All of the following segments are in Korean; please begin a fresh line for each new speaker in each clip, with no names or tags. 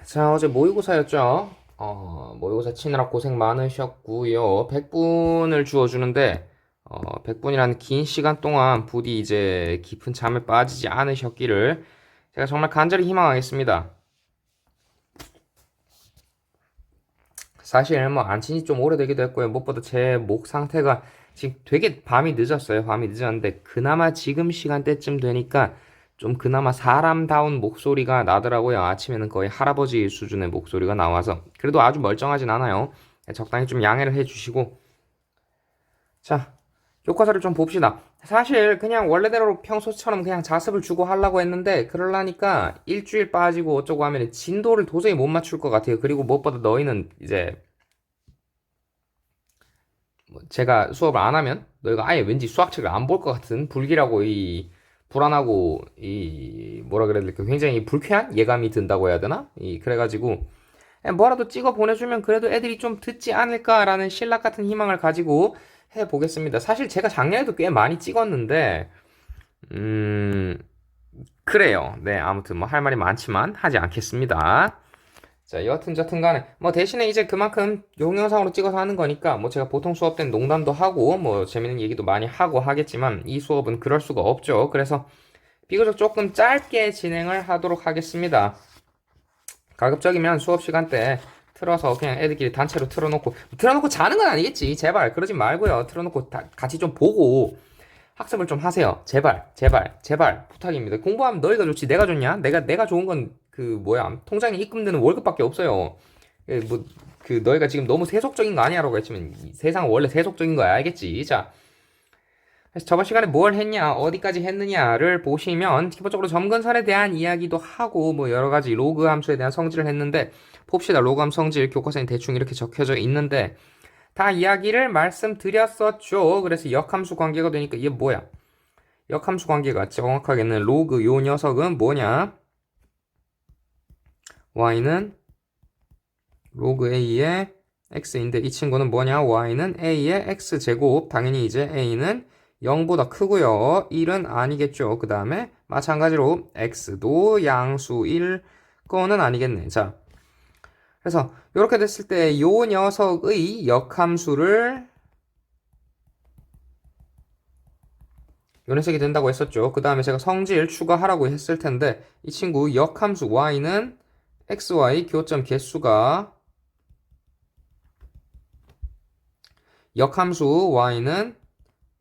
자, 어제 모의고사였죠? 모의고사 치느라 고생 많으셨고요. 100분을 주어주는데, 100분이라는 긴 시간 동안 부디 이제 깊은 잠에 빠지지 않으셨기를 제가 정말 간절히 희망하겠습니다. 사실 뭐 안 친지 좀 오래되기도 했고요. 무엇보다 제 목 상태가 지금 되게 밤이 늦었어요. 밤이 늦었는데 그나마 지금 시간대쯤 되니까 좀 그나마 사람다운 목소리가 나더라고요. 아침에는 거의 할아버지 수준의 목소리가 나와서 그래도 아주 멀쩡하진 않아요. 적당히 좀 양해를 해주시고 자, 교과서를 좀 봅시다. 사실 그냥 원래대로 평소처럼 그냥 자습을 주고 하려고 했는데 그러려니까 일주일 빠지고 어쩌고 하면 진도를 도저히 못 맞출 것 같아요. 그리고 무엇보다 너희는 이제 뭐 제가 수업을 안 하면 너희가 아예 왠지 수학책을 안 볼 것 같은 불길하고 이 불안하고 이 뭐라 그래야 될까 굉장히 불쾌한 예감이 든다고 해야 되나? 이 그래가지고 뭐라도 찍어 보내주면 그래도 애들이 좀 듣지 않을까라는 신락 같은 희망을 가지고 해보겠습니다. 사실 제가 작년에도 꽤 많이 찍었는데 그래요. 네, 아무튼 뭐 할 말이 많지만 하지 않겠습니다. 자, 여하튼 저튼 간에 뭐 대신에 이제 그만큼 동영상으로 찍어서 하는 거니까 뭐 제가 보통 수업 때는 농담도 하고 뭐 재밌는 얘기도 많이 하고 하겠지만 이 수업은 그럴 수가 없죠. 그래서 비교적 조금 짧게 진행을 하도록 하겠습니다. 가급적이면 수업 시간 때 틀어서 그냥 애들끼리 단체로 틀어놓고 자는 건 아니겠지. 제발 그러지 말고요. 틀어놓고 같이 좀 보고 학습을 좀 하세요. 제발, 제발, 제발 부탁입니다. 공부하면 너희가 좋지 내가 좋냐? 내가 좋은 건 그 뭐야 통장에 입금되는 월급밖에 없어요. 뭐 그 너희가 지금 너무 세속적인 거 아니야라고 했지만 세상은 원래 세속적인 거야 알겠지? 자, 그래서 저번 시간에 뭘 했냐, 어디까지 했느냐를 보시면 기본적으로 점근설에 대한 이야기도 하고 뭐 여러 가지 로그 함수에 대한 성질을 했는데 봅시다. 로그 함수 성질 교과서에 대충 이렇게 적혀져 있는데 다 이야기를 말씀드렸었죠. 그래서 역함수 관계가 되니까 이게 뭐야? 역함수 관계가 정확하게는 로그 요 녀석은 뭐냐? y는 로그 a의 x인데 이 친구는 뭐냐? y는 a의 x제곱. 당연히 이제 a는 0보다 크고요. 1은 아니겠죠. 그 다음에 마찬가지로 x도 양수일 거는 아니겠네. 자, 그래서 이렇게 됐을 때 요 녀석의 역함수를 요 녀석이 된다고 했었죠. 그 다음에 제가 성질 추가하라고 했을 텐데 이 친구 역함수 y는 xy 교점 개수가 역함수 y는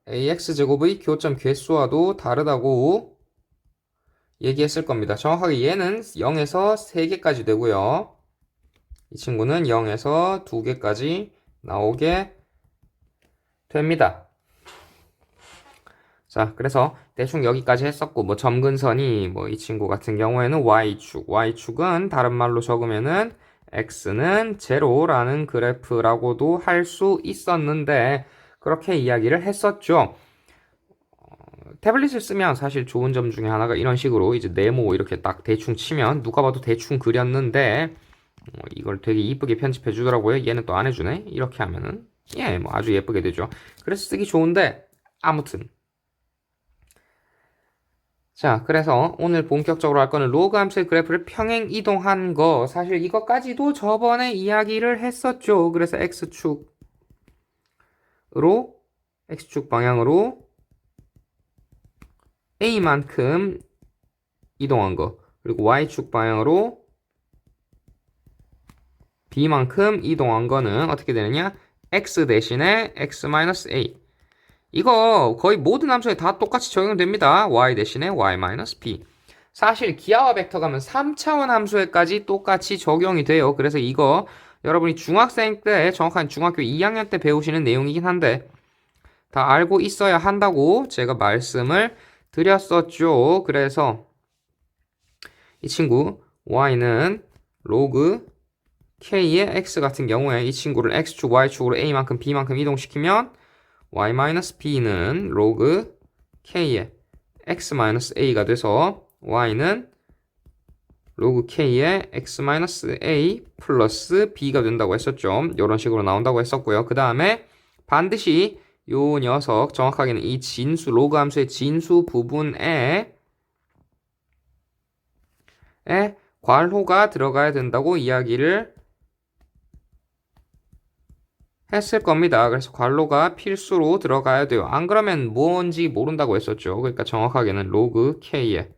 ax제곱의 교점 개수와도 다르다고 얘기했을 겁니다. 정확하게 얘는 0에서 3개까지 되고요. 이 친구는 0에서 2개까지 나오게 됩니다. 자, 그래서 대충 여기까지 했었고 뭐 점근선이 뭐 이 친구 같은 경우에는 y축은 다른 말로 적으면은 x는 제로라는 그래프라고도 할 수 있었는데 그렇게 이야기를 했었죠. 태블릿을 쓰면 사실 좋은 점 중에 하나가 이런 식으로 이제 네모 이렇게 딱 대충 치면 누가 봐도 대충 그렸는데 이걸 되게 이쁘게 편집해 주더라고요. 얘는 또 안 해주네. 이렇게 하면은 예, 뭐 아주 예쁘게 되죠. 그래서 쓰기 좋은데 아무튼 자, 그래서 오늘 본격적으로 할 거는 로그 함수의 그래프를 평행 이동한 거. 사실 이것까지도 저번에 이야기를 했었죠. 그래서 x축 방향으로 a만큼 이동한 거. 그리고 y축 방향으로 b만큼 이동한 거는 어떻게 되느냐? x 대신에 x-a. 이거 거의 모든 함수에 다 똑같이 적용됩니다. y 대신에 y-b. 사실 기하와 벡터 가면 3차원 함수에까지 똑같이 적용이 돼요. 그래서 이거 여러분이 중학생 때 정확한 중학교 2학년 때 배우시는 내용이긴 한데 다 알고 있어야 한다고 제가 말씀을 드렸었죠. 그래서 이 친구 y는 로그 k의 x 같은 경우에 이 친구를 x축, y축으로 a만큼 b만큼 이동시키면 y-b는 로그 k의 x-a가 돼서 y는 로그 k의 x-a 플러스 b가 된다고 했었죠. 이런 식으로 나온다고 했었고요. 그 다음에 반드시 요 녀석 정확하게는 이 진수 로그 함수의 진수 부분에 괄호가 들어가야 된다고 이야기를 했을 겁니다. 그래서 괄호가 필수로 들어가야 돼요. 안 그러면 뭔지 모른다고 했었죠. 그러니까 정확하게는 로그 k의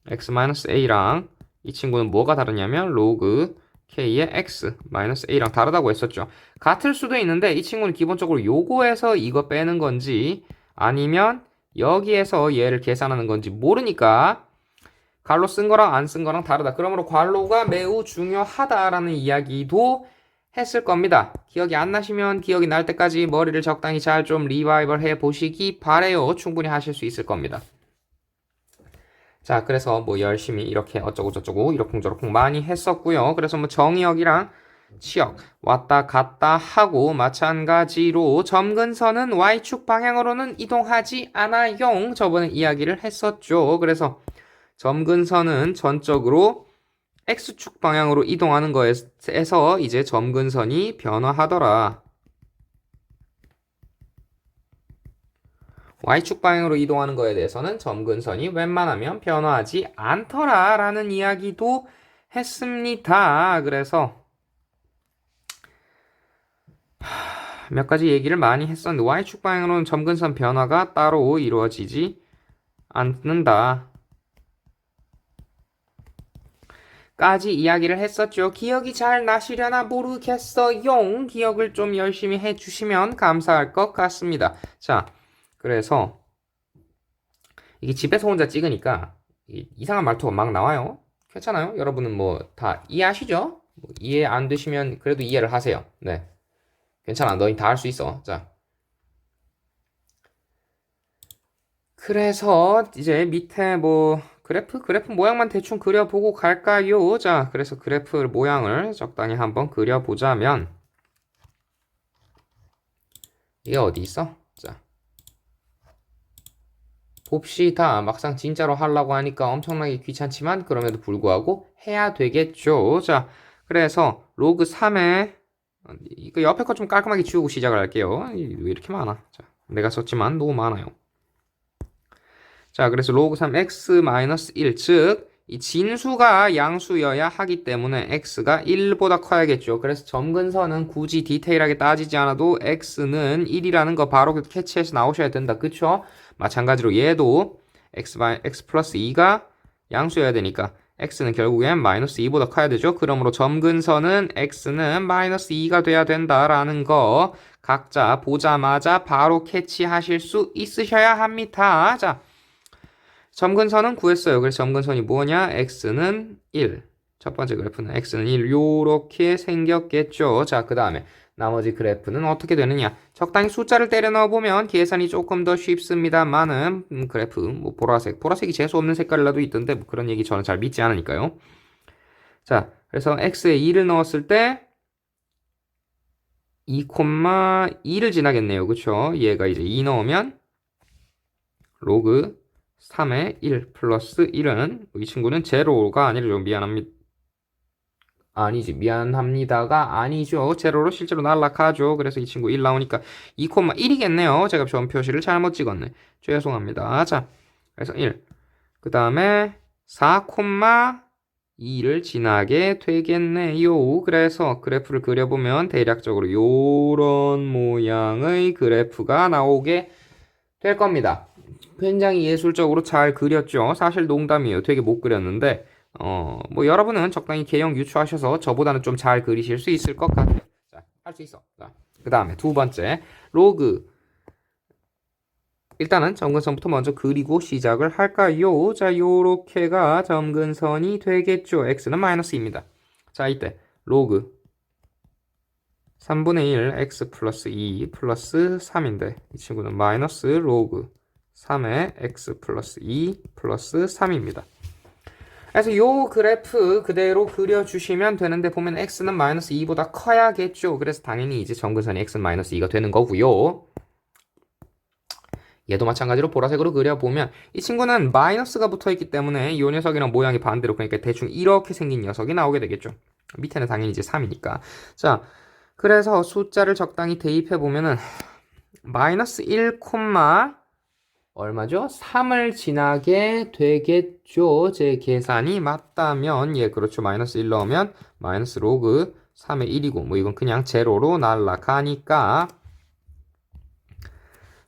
x-a랑 이 친구는 뭐가 다르냐면 로그 k의 x-a랑 다르다고 했었죠. 같을 수도 있는데 이 친구는 기본적으로 요거에서 이거 빼는 건지 아니면 여기에서 얘를 계산하는 건지 모르니까 괄호 쓴 거랑 안 쓴 거랑 다르다. 그러므로 괄호가 매우 중요하다라는 이야기도 했을 겁니다. 기억이 안 나시면 기억이 날 때까지 머리를 적당히 잘 좀 리바이벌 해 보시기 바래요. 충분히 하실 수 있을 겁니다. 자, 그래서 뭐 열심히 이렇게 어쩌고저쩌고 이러쿵저러쿵 많이 했었고요. 그래서 뭐 정의역이랑 치역 왔다 갔다 하고 마찬가지로 점근선은 Y축 방향으로는 이동하지 않아요. 저번에 이야기를 했었죠. 그래서 점근선은 전적으로 X축 방향으로 이동하는 거에서 이제 점근선이 변화하더라. Y축 방향으로 이동하는 거에 대해서는 점근선이 웬만하면 변화하지 않더라 라는 이야기도 했습니다. 그래서 몇 가지 얘기를 많이 했었는데 Y축 방향으로는 점근선 변화가 따로 이루어지지 않는다 까지 이야기를 했었죠. 기억이 잘 나시려나 모르겠어요. 기억을 좀 열심히 해주시면 감사할 것 같습니다. 자, 그래서 이게 집에서 혼자 찍으니까 이상한 말투가 막 나와요. 괜찮아요? 여러분은 뭐 다 이해하시죠? 뭐 이해 안 되시면 그래도 이해를 하세요. 네, 괜찮아. 너희 다 할 수 있어. 자, 그래서 이제 밑에 뭐 그래프 모양만 대충 그려보고 갈까요? 자, 그래서 그래프 모양을 적당히 한번 그려보자면 이게 어디 있어? 자, 봅시다. 막상 진짜로 하려고 하니까 엄청나게 귀찮지만 그럼에도 불구하고 해야 되겠죠. 자, 그래서 로그 3에 이거 옆에 거 좀 깔끔하게 지우고 시작을 할게요. 왜 이렇게 많아? 자, 내가 썼지만 너무 많아요. 자, 그래서 로그 3 x-1 즉 이 진수가 양수여야 하기 때문에 x가 1보다 커야겠죠. 그래서 점근선은 굳이 디테일하게 따지지 않아도 x는 1이라는 거 바로 캐치해서 나오셔야 된다. 그쵸? 마찬가지로 얘도 x 플러스 2가 양수여야 되니까 x는 결국엔 마이너스 2보다 커야 되죠. 그러므로 점근선은 x는 마이너스 2가 돼야 된다라는 거 각자 보자마자 바로 캐치하실 수 있으셔야 합니다. 자, 점근선은 구했어요. 그래서 점근선이 뭐냐? x는 1. 첫 번째 그래프는 x는 1. 요렇게 생겼겠죠. 자, 그 다음에 나머지 그래프는 어떻게 되느냐? 적당히 숫자를 때려 넣어보면 계산이 조금 더 쉽습니다만은 그래프 뭐 보라색이 재수 없는 색깔이라도 있던데 뭐 그런 얘기 저는 잘 믿지 않으니까요. 자, 그래서 x에 2를 넣었을 때 2,2를 지나겠네요. 그쵸? 얘가 이제 2 넣으면 로그 3의 1 플러스 1은 이 친구는 제로가 아니죠. 미안합니다가 아니죠. 제로로 실제로 날락하죠. 그래서 이 친구 1 나오니까 2,1이겠네요. 제가 점 표시를 잘못 찍었네. 죄송합니다. 자, 그래서 1. 그 다음에 4,2를 지나게 되겠네요. 그래서 그래프를 그려보면 대략적으로 요런 모양의 그래프가 나오게 될 겁니다. 굉장히 예술적으로 잘 그렸죠. 사실 농담이에요. 되게 못 그렸는데 뭐 여러분은 적당히 개형 유추하셔서 저보다는 좀 잘 그리실 수 있을 것 같아요. 자, 할 수 있어. 자, 그 다음에 두 번째 로그. 일단은 점근선부터 먼저 그리고 시작을 할까요? 자, 요렇게가 점근선이 되겠죠. x는 마이너스 2입니다. 자, 이때 로그 3분의 1 x 플러스 2 플러스 3인데 이 친구는 마이너스 로그 3의 x 플러스 2 플러스 3입니다. 그래서 요 그래프 그대로 그려주시면 되는데 보면 x는 마이너스 2보다 커야겠죠. 그래서 당연히 이제 점근선이 x는 마이너스 2가 되는 거고요. 얘도 마찬가지로 보라색으로 그려보면 이 친구는 마이너스가 붙어있기 때문에 이 녀석이랑 모양이 반대로 그러니까 대충 이렇게 생긴 녀석이 나오게 되겠죠. 밑에는 당연히 이제 3이니까. 자, 그래서 숫자를 적당히 대입해보면은 마이너스 1, 2, 얼마죠? 3을 지나게 되겠죠. 제 계산이 맞다면, 예, 그렇죠. 마이너스 1 넣으면 마이너스 로그 3의 1이고, 뭐 이건 그냥 제로로 날라가니까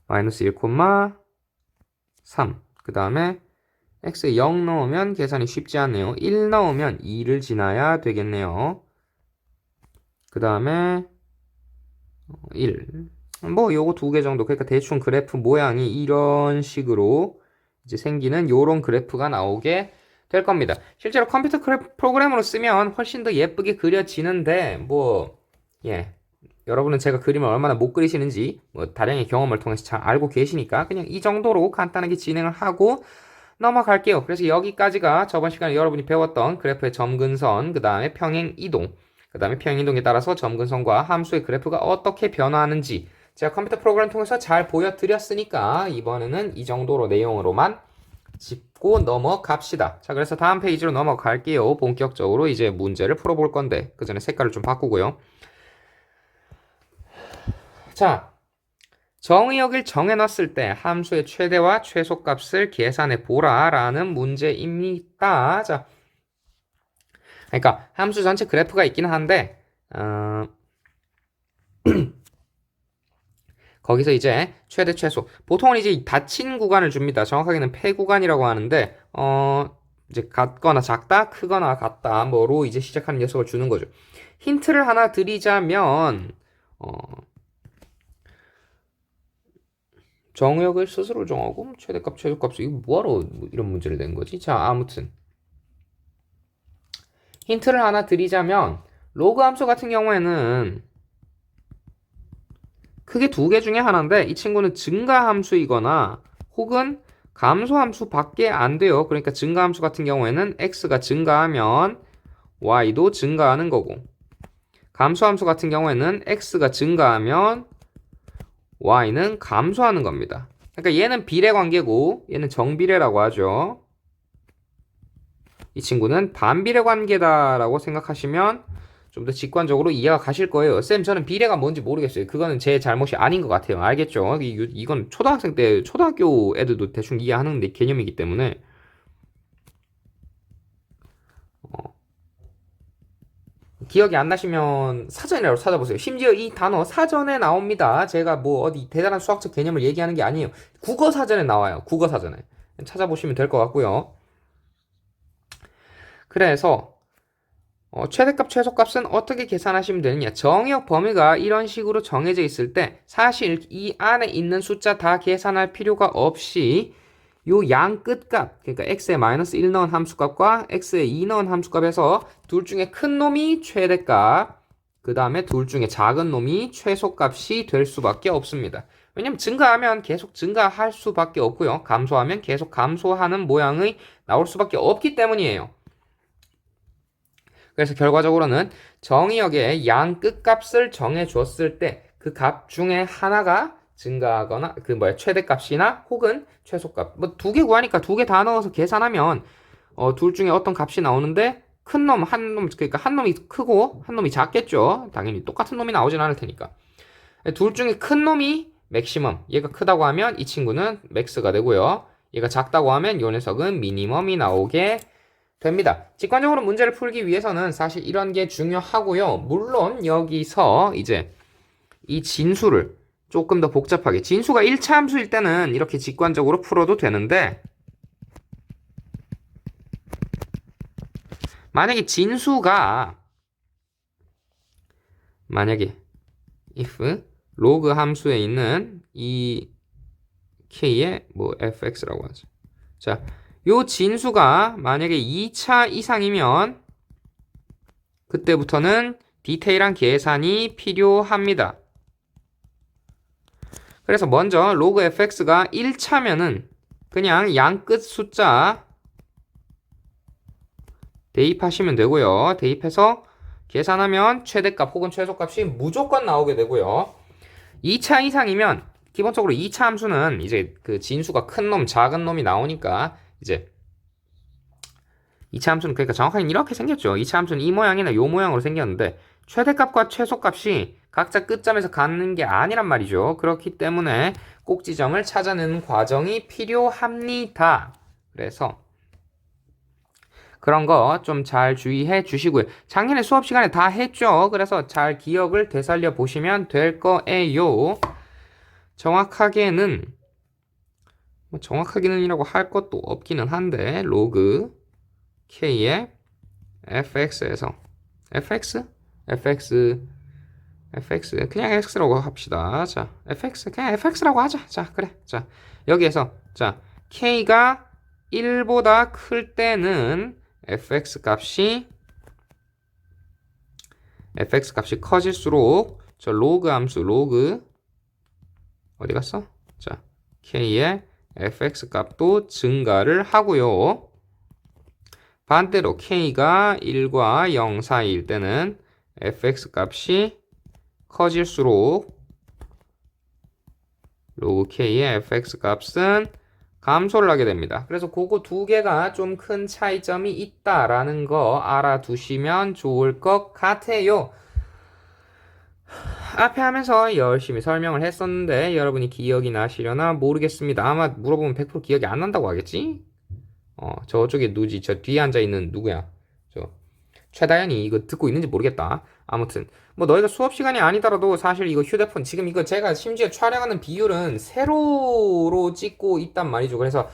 마이너스 1, 3. 그 다음에 x에 0 넣으면 계산이 쉽지 않네요. 1 넣으면 2를 지나야 되겠네요. 그 다음에 1. 뭐 요거 두 개 정도. 그러니까 대충 그래프 모양이 이런 식으로 이제 생기는 요런 그래프가 나오게 될 겁니다. 실제로 컴퓨터 프로그램으로 쓰면 훨씬 더 예쁘게 그려지는데 뭐 예. 여러분은 제가 그림을 얼마나 못 그리시는지 뭐 다량의 경험을 통해서 잘 알고 계시니까 그냥 이 정도로 간단하게 진행을 하고 넘어갈게요. 그래서 여기까지가 저번 시간에 여러분이 배웠던 그래프의 점근선, 그 다음에 평행 이동, 그 다음에 평행 이동에 따라서 점근선과 함수의 그래프가 어떻게 변화하는지 제가 컴퓨터 프로그램 통해서 잘 보여드렸으니까 이번에는 이 정도로 내용으로만 짚고 넘어갑시다. 자, 그래서 다음 페이지로 넘어갈게요. 본격적으로 이제 문제를 풀어볼 건데 그 전에 색깔을 좀 바꾸고요. 자, 정의역을 정해놨을 때 함수의 최대와 최소값을 계산해 보라라는 문제입니다. 자, 그러니까 함수 전체 그래프가 있기는 한데 거기서 이제 최대 최소 보통은 이제 닫힌 구간을 줍니다. 정확하게는 폐 구간이라고 하는데 이제 같거나 작다, 크거나 같다 뭐로 이제 시작하는 녀석을 주는 거죠. 힌트를 하나 드리자면 정의역을 스스로 정하고 최대값, 최소값 이거 뭐하러 이런 문제를 낸 거지? 자, 아무튼 힌트를 하나 드리자면 로그 함수 같은 경우에는 크게 두 개 중에 하나인데 이 친구는 증가 함수이거나 혹은 감소 함수밖에 안 돼요. 그러니까 증가 함수 같은 경우에는 x가 증가하면 y도 증가하는 거고 감소 함수 같은 경우에는 x가 증가하면 y는 감소하는 겁니다. 그러니까 얘는 비례 관계고 얘는 정비례라고 하죠. 이 친구는 반비례 관계다라고 생각하시면 좀 더 직관적으로 이해가 가실 거예요. 쌤, 저는 비례가 뭔지 모르겠어요. 그거는 제 잘못이 아닌 것 같아요. 알겠죠? 이건 초등학생 때, 초등학교 애들도 대충 이해하는 개념이기 때문에. 기억이 안 나시면 사전이라도 찾아보세요. 심지어 이 단어 사전에 나옵니다. 제가 뭐 어디 대단한 수학적 개념을 얘기하는 게 아니에요. 국어 사전에 나와요. 국어 사전에. 찾아보시면 될 것 같고요. 그래서 최대값, 최소값은 어떻게 계산하시면 되느냐. 정의역 범위가 이런 식으로 정해져 있을 때 사실 이 안에 있는 숫자 다 계산할 필요가 없이 요 양 끝값, 그러니까 x에 마이너스 1 넣은 함수값과 x에 2 넣은 함수값에서 둘 중에 큰 놈이 최대값, 그 다음에 둘 중에 작은 놈이 최소값이 될 수밖에 없습니다. 왜냐면 증가하면 계속 증가할 수밖에 없고요. 감소하면 계속 감소하는 모양이 나올 수밖에 없기 때문이에요. 그래서 결과적으로는 정의역의 양 끝값을 정해 줬을 때 그 값 중에 하나가 증가하거나 최대값이나 혹은 최소값 뭐 두 개 구하니까 두 개 다 넣어서 계산하면 둘 중에 어떤 값이 나오는데 큰 놈, 그러니까 한 놈이 크고 한 놈이 작겠죠. 당연히 똑같은 놈이 나오진 않을 테니까. 둘 중에 큰 놈이 맥시멈, 얘가 크다고 하면 이 친구는 맥스가 되고요. 얘가 작다고 하면 요 녀석은 미니멈이 나오게 됩니다. 직관적으로 문제를 풀기 위해서는 사실 이런 게 중요하고요. 물론 여기서 이제 이 진수를 조금 더 복잡하게 진수가 1차 함수일 때는 이렇게 직관적으로 풀어도 되는데 만약에 진수가 if 로그 함수에 있는 이 k의 뭐 fx라고 하죠. 자, 요 진수가 만약에 2차 이상이면 그때부터는 디테일한 계산이 필요합니다. 그래서 먼저 로그 fx가 1차면은 그냥 양 끝 숫자 대입하시면 되고요. 대입해서 계산하면 최대값 혹은 최소값이 무조건 나오게 되고요. 2차 이상이면 기본적으로 2차 함수는 이제 그 진수가 큰 놈, 작은 놈이 나오니까 이제 2차 함수는 그러니까 정확하게 이렇게 생겼죠. 2차 함수는 이 모양이나 요 모양으로 생겼는데 최대값과 최소값이 각자 끝점에서 갖는 게 아니란 말이죠. 그렇기 때문에 꼭지점을 찾아내는 과정이 필요합니다. 그래서 그런 거 좀 잘 주의해 주시고요. 작년에 수업 시간에 다 했죠. 그래서 잘 기억을 되살려 보시면 될 거예요. 정확하게는 정확하게는이라고 할 것도 없기는 한데 로그 k의 fx에서 fx 그냥 x라고 합시다. 자, fx 그냥 fx라고 하자. 자, 그래. 자, 여기에서 자, k가 1보다 클 때는 fx 값이 커질수록 저 로그 함수 로그 어디 갔어? 자, k의 fx 값도 증가를 하고요. 반대로 k가 1과 0 사이일 때는 fx 값이 커질수록 로그 k의 fx 값은 감소를 하게 됩니다. 그래서 그거 두 개가 좀 큰 차이점이 있다라는 거 알아두시면 좋을 것 같아요. 앞에 하면서 열심히 설명을 했었는데 여러분이 기억이 나시려나 모르겠습니다. 아마 물어보면 100% 기억이 안 난다고 하겠지? 저쪽에 누지? 저 뒤에 앉아있는 누구야? 저 최다현이 이거 듣고 있는지 모르겠다. 아무튼 뭐 너희가 수업 시간이 아니더라도 사실 이거 휴대폰 지금 이거 제가 심지어 촬영하는 비율은 세로로 찍고 있단 말이죠. 그래서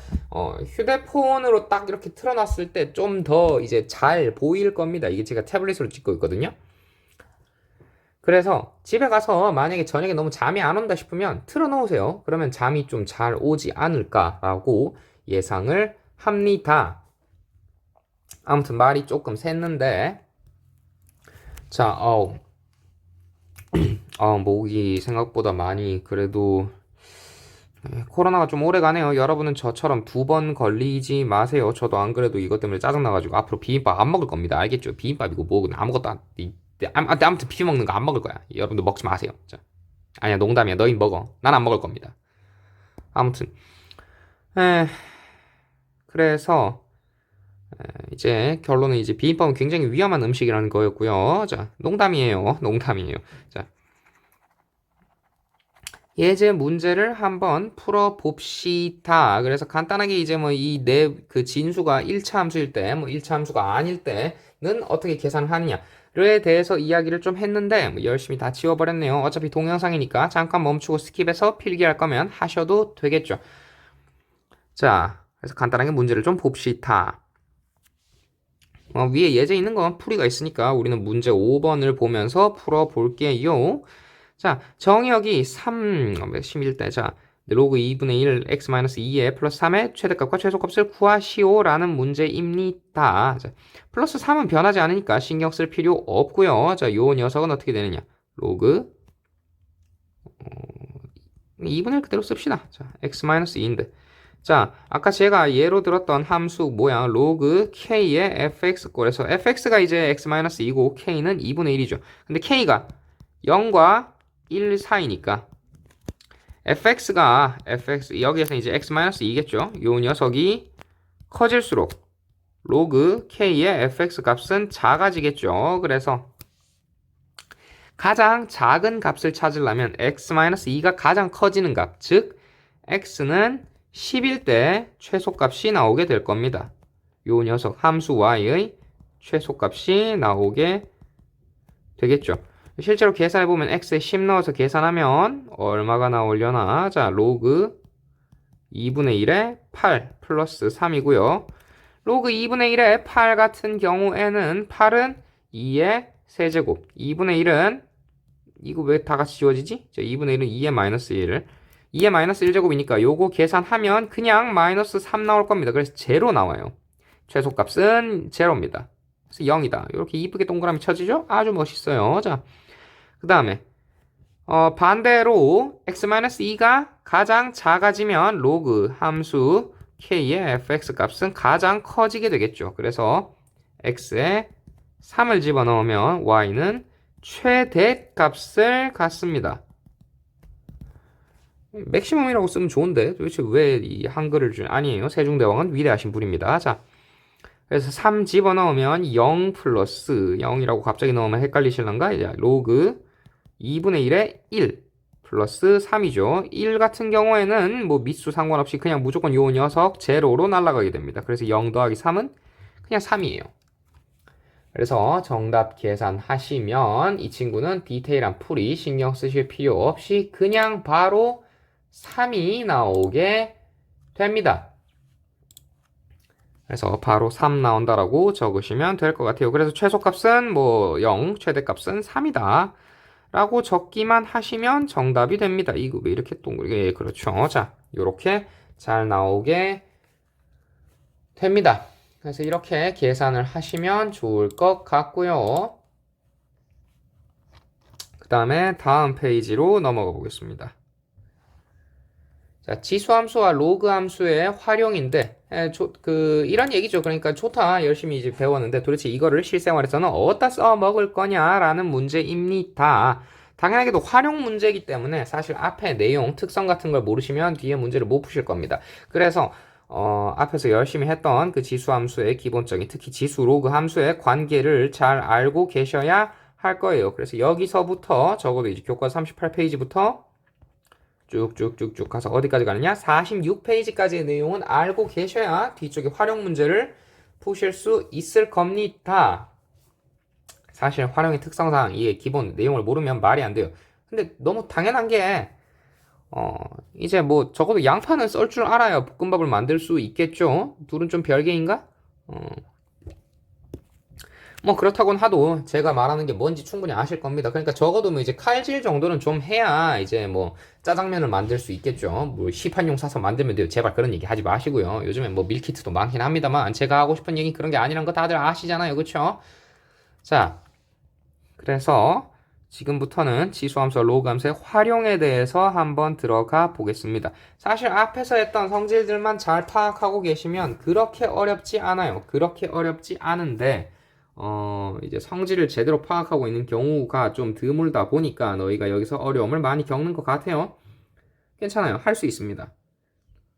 휴대폰으로 딱 이렇게 틀어놨을 때 좀 더 이제 잘 보일 겁니다. 이게 제가 태블릿으로 찍고 있거든요. 그래서 집에 가서 만약에 저녁에 너무 잠이 안 온다 싶으면 틀어놓으세요. 그러면 잠이 좀 잘 오지 않을까라고 예상을 합니다. 아무튼 말이 조금 샜는데 자, 목이 생각보다 많이 그래도 코로나가 좀 오래 가네요. 여러분은 저처럼 2번 걸리지 마세요. 저도 안 그래도 이것 때문에 짜증나가지고 앞으로 비빔밥 안 먹을 겁니다. 알겠죠? 비빔밥이고 뭐고 아무것도 아무튼 비벼 먹는 거 안 먹을 거야. 여러분도 먹지 마세요. 자, 아니야, 농담이야. 너희 먹어. 난 안 먹을 겁니다. 아무튼 그래서 이제 결론은 이제 비빔밥은 굉장히 위험한 음식이라는 거였고요. 자, 농담이에요. 자, 예제 문제를 한번 풀어 봅시다. 그래서 간단하게 이제 뭐 이 그 진수가 1차 함수일 때, 뭐 1차 함수가 아닐 때는 어떻게 계산을 하느냐에 대해서 이야기를 좀 했는데 뭐 열심히 다 지워버렸네요. 어차피 동영상이니까 잠깐 멈추고 스킵해서 필기할 거면 하셔도 되겠죠. 자, 그래서 간단하게 문제를 좀 봅시다. 위에 예제 있는 건 풀이가 있으니까 우리는 문제 5번을 보면서 풀어볼게요. 자, 정의역이 11대 자, 로그 2분의 1 x-2의 플러스 3의 최대값과 최소값을 구하시오라는 문제입니다. 자, 플러스 3은 변하지 않으니까 신경 쓸 필요 없고요. 자, 요 녀석은 어떻게 되느냐? 로그 2분의 1 그대로 씁시다. 자, x-2인데 자, 아까 제가 예로 들었던 함수 뭐야? 로그 k의 fx꼴에서 fx가 이제 x-2고 k는 2분의 1이죠. 근데 k가 0과 1 사이니까 fx가 여기에서 이제 x-2겠죠. 요 녀석이 커질수록 로그 k의 fx 값은 작아지겠죠. 그래서 가장 작은 값을 찾으려면 x-2가 가장 커지는 값, 즉 x는 10일 때 최소값이 나오게 될 겁니다. 요 녀석 함수 y의 최소값이 나오게 되겠죠. 실제로 계산해보면 x에 10 넣어서 계산하면 얼마가 나오려나? 자, 로그 2분의 1에 8 플러스 3이고요. 로그 2분의 1에 8 같은 경우에는 8은 2의 세제곱, 2분의 1은 이거 왜 다 같이 지워지지? 자, 2분의 1은 2의 마이너스 1을 2의 마이너스 1제곱이니까 요거 계산하면 그냥 마이너스 3 나올 겁니다. 그래서 제로 나와요. 최소값은 제로입니다. 그래서 0이다. 이렇게 이쁘게 동그라미 쳐지죠? 아주 멋있어요. 자, 그 다음에 반대로 x-2가 가장 작아지면 로그 함수 k의 fx 값은 가장 커지게 되겠죠. 그래서 x에 3을 집어넣으면 y는 최대값을 갖습니다. 맥시멈이라고 쓰면 좋은데 도대체 왜 이 한글을 아니에요. 세종대왕은 위대하신 분입니다. 자, 그래서 3 집어넣으면 0 플러스 0이라고 갑자기 넣으면 헷갈리실런가? 이제 로그 2분의 1에 1 플러스 3이죠. 1 같은 경우에는 뭐 밑수 상관없이 그냥 무조건 요 녀석 제로로 날아가게 됩니다. 그래서 0 더하기 3은 그냥 3이에요. 그래서 정답 계산하시면 이 친구는 디테일한 풀이 신경 쓰실 필요 없이 그냥 바로 3이 나오게 됩니다. 그래서 바로 3 나온다라고 적으시면 될 것 같아요. 그래서 최소값은 뭐 0, 최대값은 3이다. 라고 적기만 하시면 정답이 됩니다. 이거 왜 이렇게 동그랗게, 예, 그렇죠. 자, 요렇게 잘 나오게 됩니다. 그래서 이렇게 계산을 하시면 좋을 것 같고요. 그 다음에 다음 페이지로 넘어가 보겠습니다. 자, 지수함수와 로그함수의 활용인데, 이런 얘기죠. 그러니까 좋다, 열심히 이제 배웠는데 도대체 이거를 실생활에서는 어디다 써먹을 거냐라는 문제입니다. 당연하게도 활용 문제이기 때문에 사실 앞에 내용, 특성 같은 걸 모르시면 뒤에 문제를 못 푸실 겁니다. 그래서 앞에서 열심히 했던 그 지수함수의 기본적인, 특히 지수 로그 함수의 관계를 잘 알고 계셔야 할 거예요. 그래서 여기서부터 적어도 이제 교과서 38페이지부터 쭉쭉쭉쭉 가서 어디까지 가느냐? 46페이지까지의 내용은 알고 계셔야 뒤쪽에 활용 문제를 푸실 수 있을 겁니다. 사실 활용의 특성상 이게 기본 내용을 모르면 말이 안 돼요. 근데 너무 당연한 게 이제 뭐 적어도 양파는 썰 줄 알아야 볶음밥을 만들 수 있겠죠? 둘은 좀 별개인가? 뭐 그렇다곤 하도 제가 말하는 게 뭔지 충분히 아실 겁니다. 그러니까 적어도 뭐 이제 칼질 정도는 좀 해야 이제 뭐 짜장면을 만들 수 있겠죠. 뭐 시판용 사서 만들면 돼요. 제발 그런 얘기 하지 마시고요. 요즘에 뭐 밀키트도 많긴 합니다만 제가 하고 싶은 얘기 그런 게 아니란 거 다들 아시잖아요. 그쵸? 자, 그래서 지금부터는 지수함수와 로그함수의 활용에 대해서 한번 들어가 보겠습니다. 사실 앞에서 했던 성질들만 잘 파악하고 계시면 그렇게 어렵지 않아요. 그렇게 어렵지 않은데 이제 성질을 제대로 파악하고 있는 경우가 좀 드물다 보니까 너희가 여기서 어려움을 많이 겪는 것 같아요. 괜찮아요. 할 수 있습니다.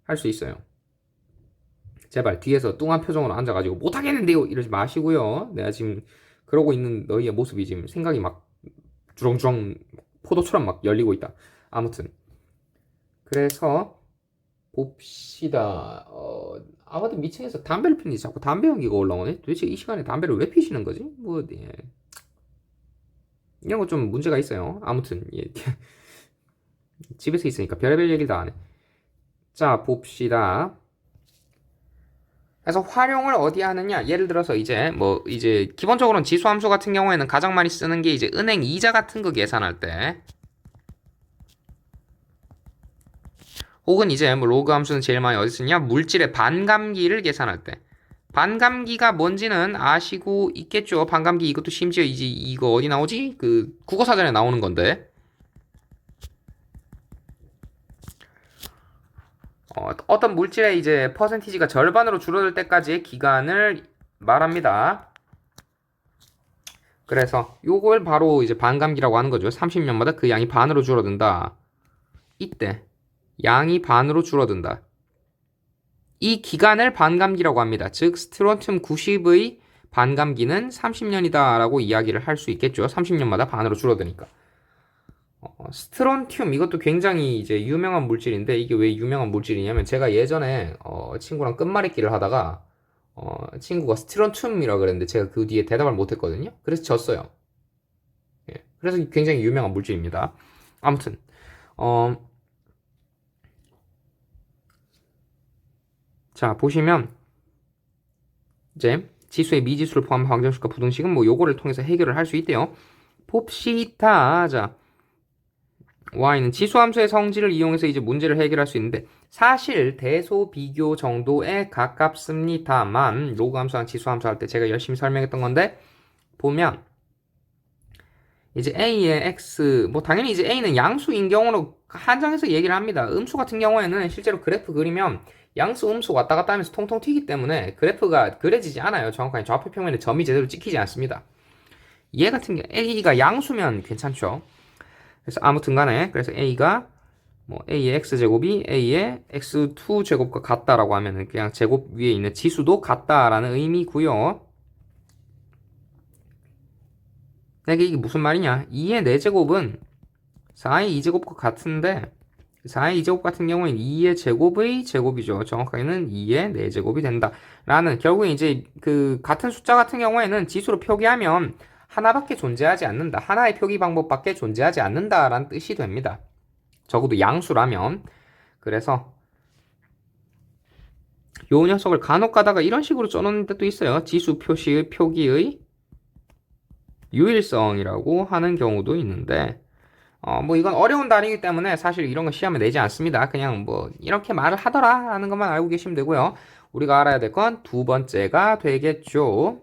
할 수 있어요. 제발 뒤에서 뚱한 표정으로 앉아가지고 못하겠는데요 이러지 마시고요. 내가 지금 그러고 있는 너희의 모습이 지금 생각이 막 주렁주렁 포도처럼 막 열리고 있다. 아무튼 그래서 봅시다. 아무튼 미층에서 담배를 피는지 자꾸 담배 연기가 올라오네. 도대체 이 시간에 담배를 왜 피시는 거지? 뭐, 예. 이런 거 좀 문제가 있어요. 아무튼, 예. 집에서 있으니까 별의별 얘기를 다 하네. 자, 봅시다. 그래서 활용을 어디 하느냐? 예를 들어서 이제 기본적으로는 지수함수 같은 경우에는 가장 많이 쓰는 게 이제 은행 이자 같은 거 계산할 때, 혹은 이제 뭐 로그 함수는 제일 많이 어디 쓰냐? 물질의 반감기를 계산할 때. 반감기가 뭔지는 아시고 있겠죠? 반감기 이것도 심지어 이제 이거 어디 나오지? 그 국어사전에 나오는 건데. 어떤 물질의 이제 퍼센티지가 절반으로 줄어들 때까지의 기간을 말합니다. 그래서 요걸 바로 이제 반감기라고 하는 거죠. 30년마다 그 양이 반으로 줄어든다. 이때 양이 반으로 줄어든다. 이 기간을 반감기라고 합니다. 즉 스트론튬 90의 반감기는 30년이다 라고 이야기를 할 수 있겠죠. 30년마다 반으로 줄어드니까. 스트론튬 이것도 굉장히 이제 유명한 물질인데 이게 왜 유명한 물질이냐면 제가 예전에 친구랑 끝말잇기를 하다가 친구가 스트론튬이라 그랬는데 제가 그 뒤에 대답을 못했거든요. 그래서 졌어요. 예. 그래서 굉장히 유명한 물질입니다. 아무튼 자 보시면 이제 지수의 미지수를 포함한 방정식과 부등식은 뭐 요거를 통해서 해결을 할 수 있대요. 봅시다. 자 y는 지수함수의 성질을 이용해서 이제 문제를 해결할 수 있는데 사실 대소 비교 정도에 가깝습니다만 로그함수랑 지수함수 할 때 제가 열심히 설명했던 건데 보면 이제 a의 x 뭐 당연히 이제 a는 양수인 경우로 한정해서 얘기를 합니다. 음수 같은 경우에는 실제로 그래프 그리면 양수 음수 왔다 갔다 하면서 통통 튀기 때문에 그래프가 그려지지 않아요. 정확하게 좌표 평면에 점이 제대로 찍히지 않습니다. 얘 같은 경우 a가 양수면 괜찮죠. 그래서 아무튼 간에 그래서 a가 뭐 a의 x제곱이 a의 x2 제곱과 같다라고 하면은 그냥 제곱 위에 있는 지수도 같다라는 의미고요. 이게 무슨 말이냐? 2의 4제곱은 4의 2제곱과 같은데 4의 2제곱 같은 경우에는 2의 제곱의 제곱이죠. 정확하게는 2의 4제곱이 된다. 라는 결국에 이제 그 같은 숫자 같은 경우에는 지수로 표기하면 하나밖에 존재하지 않는다. 하나의 표기 방법밖에 존재하지 않는다라는 뜻이 됩니다. 적어도 양수라면. 그래서 요 녀석을 간혹 가다가 이런 식으로 써놓는 데도 있어요. 지수 표시의 표기의 유일성이라고 하는 경우도 있는데 뭐 이건 어려운 단위이기 때문에 사실 이런 거 시험에 내지 않습니다. 그냥 뭐 이렇게 말을 하더라 라는 것만 알고 계시면 되고요. 우리가 알아야 될 건 두 번째가 되겠죠.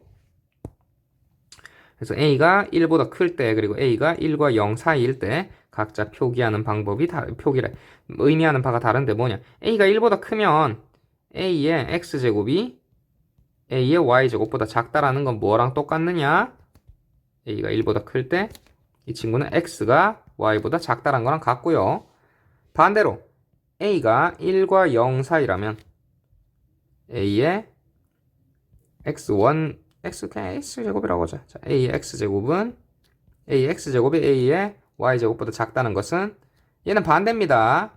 그래서 a가 1보다 클 때 그리고 a가 1과 0 사이일 때 각자 표기하는 방법이 표기를 의미하는 바가 다른데 뭐냐? a가 1보다 크면 a의 x제곱이 a의 y제곱보다 작다라는 건 뭐랑 똑같느냐? a가 1보다 클 때 이 친구는 x가 y보다 작다란 거랑 같고요. 반대로 a가 1과 0 사이라면 a의 x1 그냥 x제곱이라고 하자. 자, a의 x제곱은 a의 x제곱이 a의 y제곱보다 작다는 것은 얘는 반대입니다.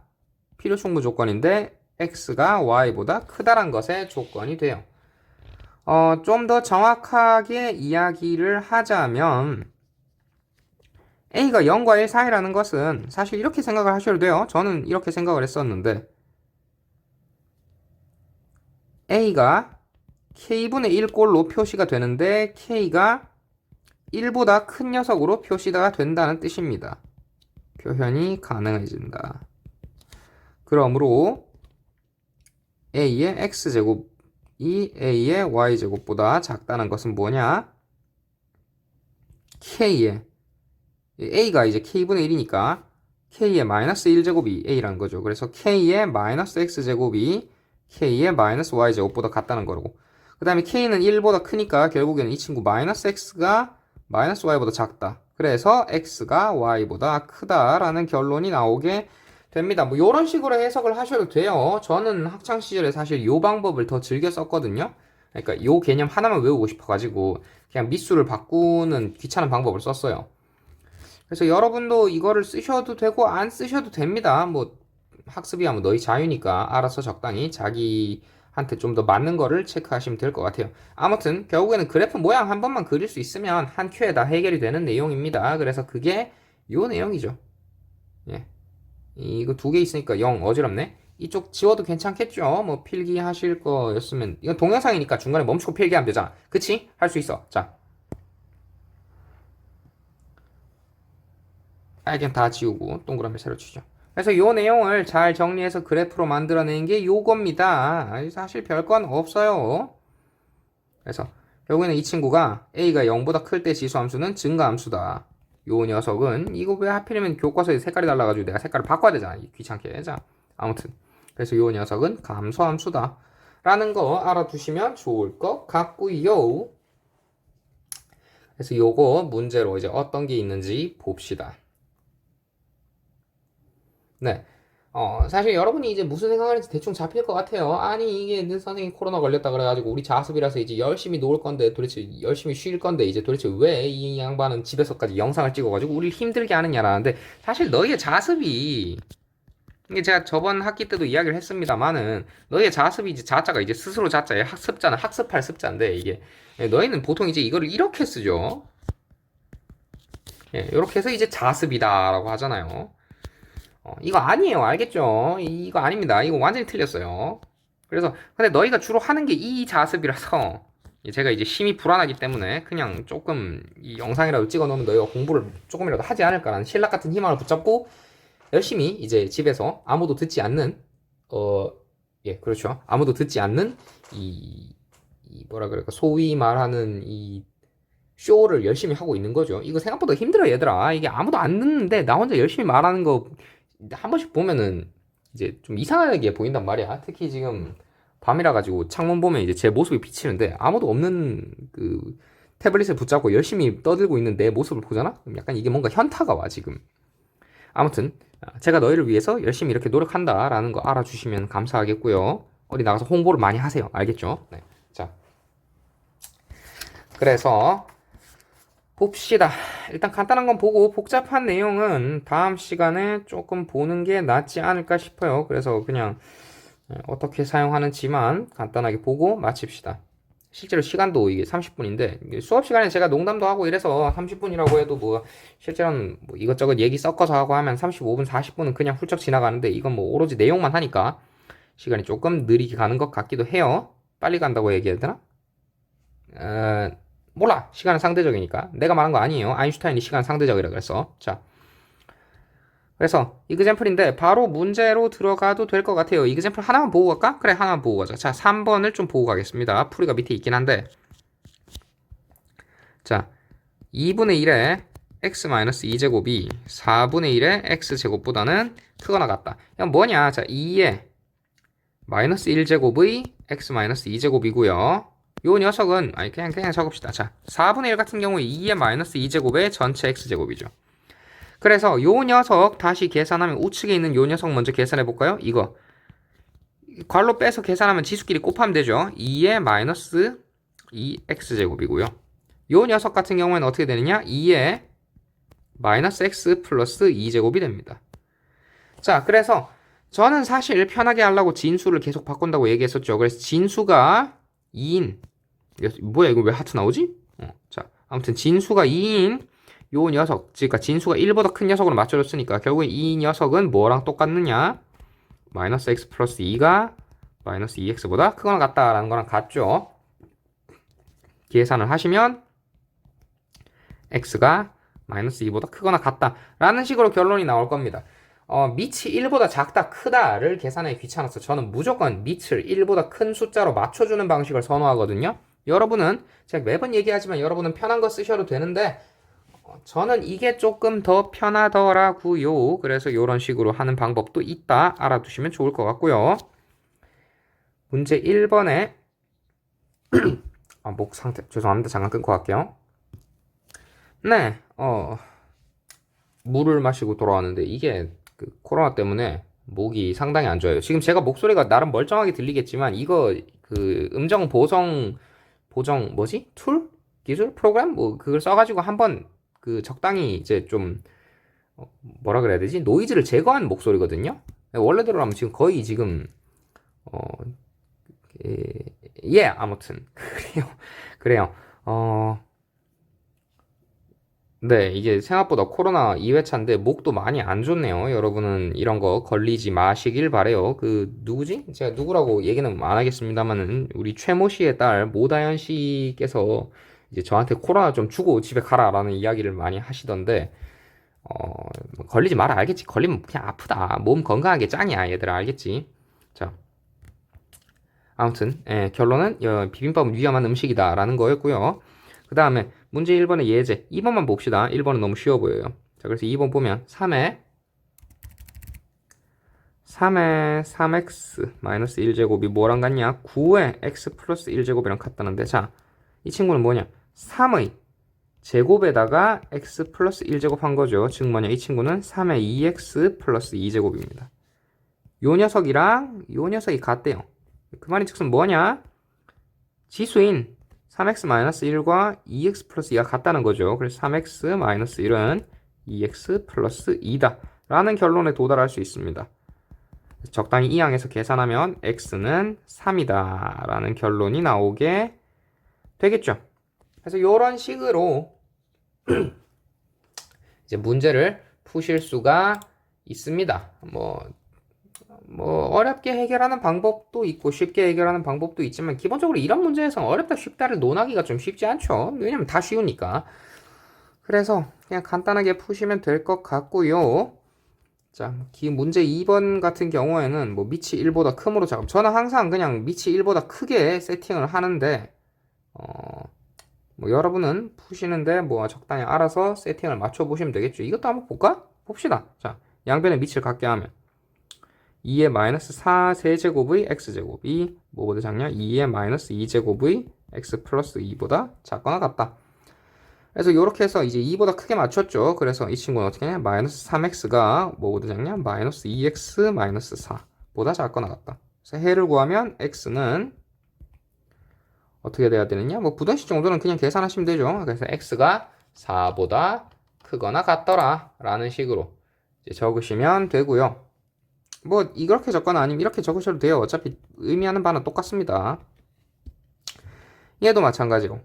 필요 충분 조건인데 x가 y보다 크다란 것의 조건이 돼요. 좀 더 정확하게 이야기를 하자면 a가 0과 1 사이라는 것은 사실 이렇게 생각을 하셔도 돼요. 저는 이렇게 생각을 했었는데 a가 k분의 1꼴로 표시가 되는데 k가 1보다 큰 녀석으로 표시가 된다는 뜻입니다. 표현이 가능해진다. 그러므로 a의 x제곱이 a의 y제곱보다 작다는 것은 뭐냐? k의 a가 이제 k분의 1이니까 k의 마이너스 1제곱이 a라는 거죠. 그래서 k의 마이너스 x제곱이 k의 마이너스 y제곱보다 같다는 거고 그 다음에 k는 1보다 크니까 결국에는 이 친구 마이너스 x가 마이너스 y보다 작다. 그래서 x가 y보다 크다라는 결론이 나오게 됩니다. 뭐 이런 식으로 해석을 하셔도 돼요. 저는 학창 시절에 사실 이 방법을 더 즐겨 썼거든요. 그러니까 이 개념 하나만 외우고 싶어가지고 그냥 밑수를 바꾸는 귀찮은 방법을 썼어요. 그래서 여러분도 이거를 쓰셔도 되고 안 쓰셔도 됩니다. 뭐 학습이야 뭐 너희 자유니까 알아서 적당히 자기한테 좀 더 맞는 거를 체크하시면 될 것 같아요. 아무튼 결국에는 그래프 모양 한 번만 그릴 수 있으면 한 큐에 다 해결이 되는 내용입니다. 그래서 그게 요 내용이죠. 예. 이거 두 개 있으니까 0 어지럽네. 이쪽 지워도 괜찮겠죠? 뭐 필기 하실 거였으면 이건 동영상이니까 중간에 멈추고 필기하면 되잖아. 그치? 할 수 있어. 자. 그냥 다 지우고 동그라미 새로 치죠. 그래서 요 내용을 잘 정리해서 그래프로 만들어낸 게 요겁니다. 사실 별건 없어요. 그래서 결국에는 이 친구가 a가 0보다 클 때 지수함수는 증가함수다. 요 녀석은 이거 왜 하필이면 교과서에 색깔이 달라가지고 내가 색깔을 바꿔야 되잖아. 귀찮게. 자, 아무튼 그래서 요 녀석은 감소함수다. 라는 거 알아두시면 좋을 것 같고요. 그래서 요거 문제로 이제 어떤 게 있는지 봅시다. 네. 사실 여러분이 이제 무슨 생각하는지 대충 잡힐 것 같아요. 아니, 이게 는 선생님 코로나 걸렸다 그래가지고 우리 자습이라서 이제 열심히 놀 건데 도대체 열심히 쉴 건데 이제 도대체 왜 이 양반은 집에서까지 영상을 찍어가지고 우리를 힘들게 하느냐라는데 사실 너희의 자습이 이게 제가 저번 학기 때도 이야기를 했습니다만은 너희의 자습이 이제 자자가 이제 스스로 자자의 학습자는 학습할 습자인데 이게 너희는 보통 이제 이거를 이렇게 쓰죠. 예, 이렇게 해서 이제 자습이다라고 하잖아요. 이거 아니에요. 알겠죠? 이거 아닙니다. 이거 완전히 틀렸어요. 그래서 근데 너희가 주로 하는 게 이 자습이라서 제가 이제 심히 불안하기 때문에 그냥 조금 이 영상이라도 찍어 놓으면 너희가 공부를 조금이라도 하지 않을까라는 신락 같은 희망을 붙잡고 열심히 이제 집에서 아무도 듣지 않는 예, 그렇죠. 아무도 듣지 않는 이 뭐라 그럴까 소위 말하는 이 쇼를 열심히 하고 있는 거죠. 이거 생각보다 힘들어 얘들아. 이게 아무도 안 듣는데 나 혼자 열심히 말하는 거 한 번씩 보면은 이제 좀 이상하게 보인단 말이야. 특히 지금 밤이라 가지고 창문 보면 이제 제 모습이 비치는데 아무도 없는 그 태블릿을 붙잡고 열심히 떠들고 있는 내 모습을 보잖아? 그럼 약간 이게 뭔가 현타가 와 지금. 아무튼 제가 너희를 위해서 열심히 이렇게 노력한다라는 거 알아주시면 감사하겠고요. 어디 나가서 홍보를 많이 하세요. 알겠죠? 네. 자, 그래서 봅시다. 일단 간단한 건 보고 복잡한 내용은 다음 시간에 조금 보는 게 낫지 않을까 싶어요. 그래서 그냥 어떻게 사용하는지만 간단하게 보고 마칩시다. 실제로 시간도 이게 30분인데 수업 시간에 제가 농담도 하고 이래서 30분이라고 해도 뭐 실제로는 뭐 이것저것 얘기 섞어서 하고 하면 35분, 40분은 그냥 훌쩍 지나가는데 이건 뭐 오로지 내용만 하니까 시간이 조금 느리게 가는 것 같기도 해요. 빨리 간다고 얘기해야 되나? 몰라. 시간은 상대적이니까. 내가 말한 거 아니에요. 아인슈타인이 시간 상대적이라 그랬어. 자, 그래서 이그젠플인데 바로 문제로 들어가도 될 것 같아요. 이그젠플 하나만 보고 갈까? 그래, 하나만 보고 가자. 자, 3번을 좀 보고 가겠습니다. 풀이가 밑에 있긴 한데, 자, 2분의 1의 x-2제곱이 4분의 1의 x제곱보다는 크거나 같다. 이건 뭐냐? 자, 2의 마이너스 1제곱의 x-2제곱이고요. 요 녀석은 아니 그냥 적읍시다. 자, 4분의 1 같은 경우에 2의 마이너스 2제곱의 전체 x제곱이죠. 그래서 요 녀석 다시 계산하면 우측에 있는 요 녀석 먼저 계산해 볼까요? 이거 괄호 빼서 계산하면 지수끼리 곱하면 되죠. 2의 마이너스 2x제곱이고요. 요 녀석 같은 경우에는 어떻게 되느냐? 2의 마이너스 x 플러스 2제곱이 됩니다. 자, 그래서 저는 사실 편하게 하려고 진수를 계속 바꾼다고 얘기했었죠. 그래서 진수가 2인 뭐야 이거 왜 하트 나오지? 자, 아무튼 진수가 2인 요 녀석, 그러니까 진수가 1보다 큰 녀석으로 맞춰줬으니까 결국에 이 녀석은 뭐랑 똑같느냐? 마이너스 x 플러스 2가 마이너스 2x보다 크거나 같다라는 거랑 같죠. 계산을 하시면 x가 마이너스 2보다 크거나 같다라는 식으로 결론이 나올 겁니다. 밑이 1보다 작다, 크다를 계산하기 귀찮아서 저는 무조건 밑을 1보다 큰 숫자로 맞춰주는 방식을 선호하거든요. 여러분은 제가 매번 얘기하지만 여러분은 편한 거 쓰셔도 되는데 저는 이게 조금 더 편하더라고요. 그래서 이런 식으로 하는 방법도 있다. 알아두시면 좋을 것 같고요. 문제 1번에 목 상태 죄송합니다. 잠깐 끊고 갈게요. 네, 물을 마시고 돌아왔는데 이게 그 코로나 때문에 목이 상당히 안 좋아요. 지금 제가 목소리가 나름 멀쩡하게 들리겠지만 이거 그 음정 보정 뭐지? 툴? 기술? 프로그램? 뭐 그걸 써가지고 한번 그 적당히 이제 좀 뭐라 그래야 되지? 노이즈를 제거한 목소리거든요. 원래대로라면 지금 거의 지금 아무튼 그래요. 네, 이게 생각보다 코로나 2회차인데 목도 많이 안 좋네요. 여러분은 이런 거 걸리지 마시길 바래요. 그 누구지? 제가 누구라고 얘기는 안 하겠습니다만은 우리 최모 씨의 딸 모다연 씨께서 이제 저한테 코로나 좀 주고 집에 가라라는 이야기를 많이 하시던데 걸리지 마라. 알겠지? 걸리면 그냥 아프다. 몸 건강하게 짱이야. 얘들아 알겠지? 자, 아무튼 결론은 비빔밥은 위험한 음식이다라는 거였고요. 그 다음에 문제 1번의 예제 2번만 봅시다. 1번은 너무 쉬워 보여요. 자, 그래서 2번 보면 3의 3x 마이너스 1제곱이 뭐랑 같냐? 9의 x 플러스 1제곱이랑 같다는데 자, 이 친구는 뭐냐? 3의 제곱에다가 x 플러스 1제곱 한 거죠. 즉 뭐냐? 이 친구는 3의 2x 플러스 2제곱입니다. 요 녀석이랑 요 녀석이 같대요. 그 말인 즉슨 뭐냐? 지수인 3x-1과 2x 플러스 2가 같다는 거죠. 그래서 3x-1은 2x 플러스 2다 라는 결론에 도달할 수 있습니다. 적당히 이 항에서 계산하면 x는 3이다 라는 결론이 나오게 되겠죠. 그래서 이런 식으로 이제 문제를 푸실 수가 있습니다. 뭐 어렵게 해결하는 방법도 있고 쉽게 해결하는 방법도 있지만 기본적으로 이런 문제에서는 어렵다 쉽다를 논하기가 좀 쉽지 않죠. 왜냐면 다 쉬우니까. 그래서 그냥 간단하게 푸시면 될 것 같고요. 자, 문제 2번 같은 경우에는 뭐 밑이 1보다 크므로 작음. 저는 항상 그냥 밑이 1보다 크게 세팅을 하는데 뭐 여러분은 푸시는데 뭐 적당히 알아서 세팅을 맞춰 보시면 되겠죠. 이것도 한번 볼까? 봅시다. 자, 양변의 밑을 같게 하면 2의 마이너스 4 세제곱의 x제곱이 뭐보다 작냐? 2의 마이너스 2제곱의 x 플러스 2보다 작거나 같다. 그래서 이렇게 해서 이제 2보다 크게 맞췄죠. 그래서 이 친구는 어떻게 하냐? 마이너스 3x가 뭐보다 작냐? 마이너스 2x 마이너스 4보다 작거나 같다. 그래서 해를 구하면 x는 어떻게 돼야 되느냐? 뭐 부등식 정도는 그냥 계산하시면 되죠. 그래서 x가 4보다 크거나 같더라 라는 식으로 이제 적으시면 되고요. 뭐 이렇게 적거나 아니면 이렇게 적으셔도 돼요. 어차피 의미하는 바는 똑같습니다. 얘도 마찬가지로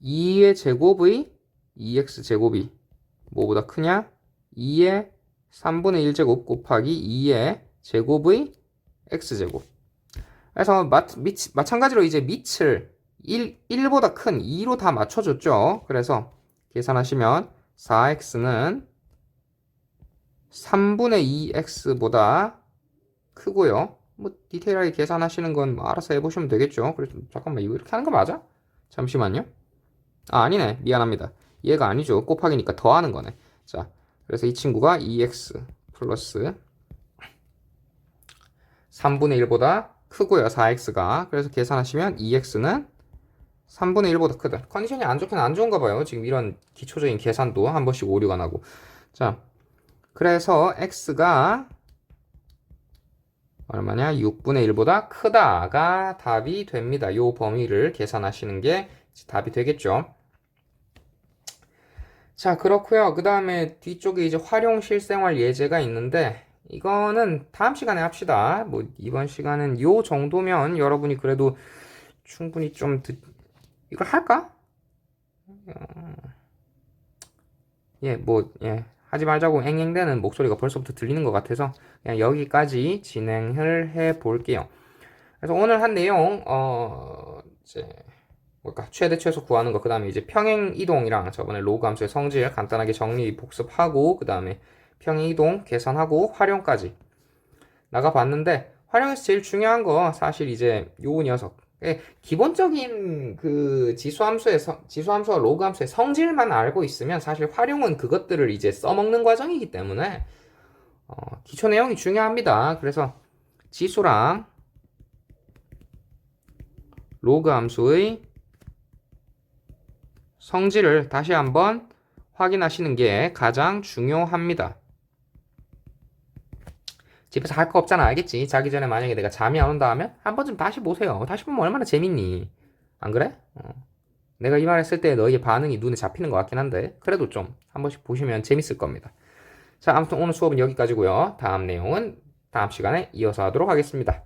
2의 제곱의 2x 제곱이 뭐보다 크냐? 2의 3분의 1 제곱 곱하기 2의 제곱의 x제곱. 그래서 마찬가지로 이제 밑을 1보다 큰 2로 다 맞춰줬죠. 그래서 계산하시면 4x는 3분의 2x보다 크고요. 뭐 디테일하게 계산하시는 건 뭐 알아서 해보시면 되겠죠. 그래서 잠깐만 이거 이렇게 하는 거 맞아? 잠시만요. 아, 아니네. 미안합니다. 얘가 아니죠. 곱하기니까 더하는 거네. 자, 그래서 이 친구가 2x 플러스 3분의 1보다 크고요. 4x가. 그래서 계산하시면 2x는 3분의 1보다 크다. 컨디션이 안 좋긴 안 좋은가 봐요. 지금 이런 기초적인 계산도 한 번씩 오류가 나고. 자, 그래서 x가 얼마냐? 6분의 1보다 크다가 답이 됩니다. 요 범위를 계산하시는 게 답이 되겠죠. 자, 그렇고요. 그 다음에 뒤쪽에 이제 활용 실생활 예제가 있는데 이거는 다음 시간에 합시다. 뭐 이번 시간은 요 정도면 여러분이 그래도 충분히 좀 이걸 할까? 예, 하지 말자고 앵앵대는 목소리가 벌써부터 들리는 것 같아서 그냥 여기까지 진행을 해 볼게요. 그래서 오늘 한 내용 이제 뭘까? 최대 최소 구하는 거, 그 다음에 이제 평행 이동이랑 저번에 로그 함수의 성질 간단하게 정리 복습하고, 그 다음에 평행 이동 계산하고 활용까지 나가봤는데, 활용에서 제일 중요한 거 사실 이제 요 녀석. 기본적인 그 지수함수와 로그 함수의 성질만 알고 있으면 사실 활용은 그것들을 이제 써먹는 과정이기 때문에 기초 내용이 중요합니다. 그래서 지수랑 로그 함수의 성질을 다시 한번 확인하시는 게 가장 중요합니다. 집에서 할 거 없잖아, 알겠지? 자기 전에 만약에 내가 잠이 안 온다 하면 한 번쯤 다시 보세요. 다시 보면 얼마나 재밌니? 안 그래? 내가 이 말 했을 때 너희의 반응이 눈에 잡히는 것 같긴 한데 그래도 좀 한 번씩 보시면 재밌을 겁니다. 자, 아무튼 오늘 수업은 여기까지고요. 다음 내용은 다음 시간에 이어서 하도록 하겠습니다.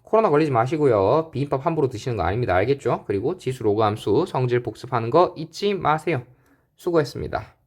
코로나 걸리지 마시고요. 비빔밥 함부로 드시는 거 아닙니다. 알겠죠? 그리고 지수 로그 함수 성질 복습하는 거 잊지 마세요. 수고했습니다.